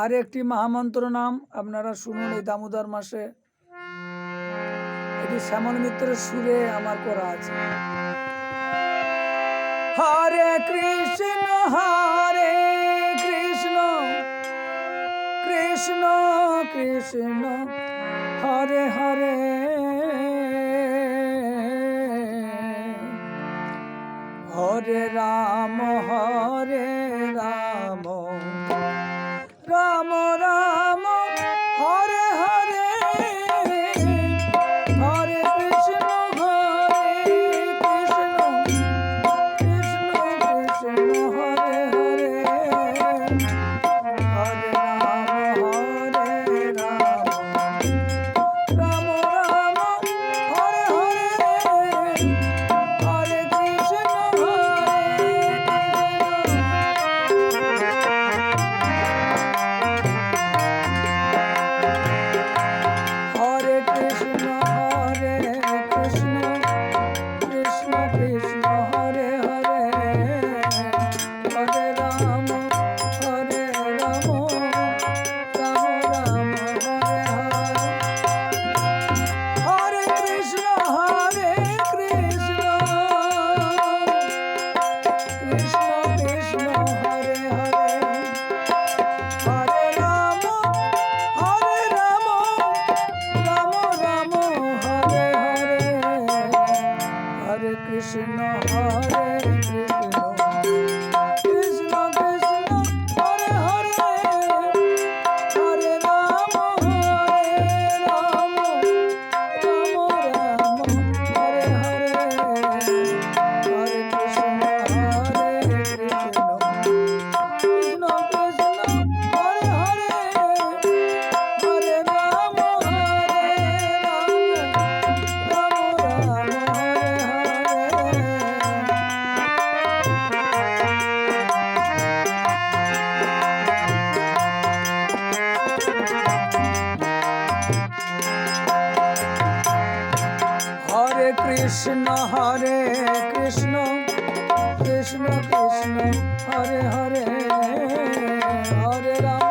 আর একটি মহামন্ত্র নাম আপনারা শুনুন এই দামোদর মাসে। এটি শ্যামল মিত্রের সুরে আমার করা আছে। হরে কৃষ্ণ কৃষ্ণ কৃষ্ণ হরে হরে হরে রাম রাম রাম হরে হরে হরে কৃষ্ণ কৃষ্ণ কৃষ্ণ হরে হরে হরে রাম রাম রাম হরে হরে হরে কৃষ্ণ হরে কৃষ্ণ কৃষ্ণ কৃষ্ণ হরে হরে হরে রাম রাম রাম হরে হরে হরে কৃষ্ণ কৃষ্ণ কৃষ্ণ হরে হরে হরে রাম রাম রাম হরে হরে হরে কৃষ্ণ কৃষ্ণ কৃষ্ণ হরে হরে হরে রাম রাম হরে হরে হরে কৃষ্ণ কৃষ্ণ কৃষ্ণ হরে হরে হরে রাম রাম হরে কৃষ্ণ কৃষ্ণ কৃষ্ণ হরে হরে হরে রাম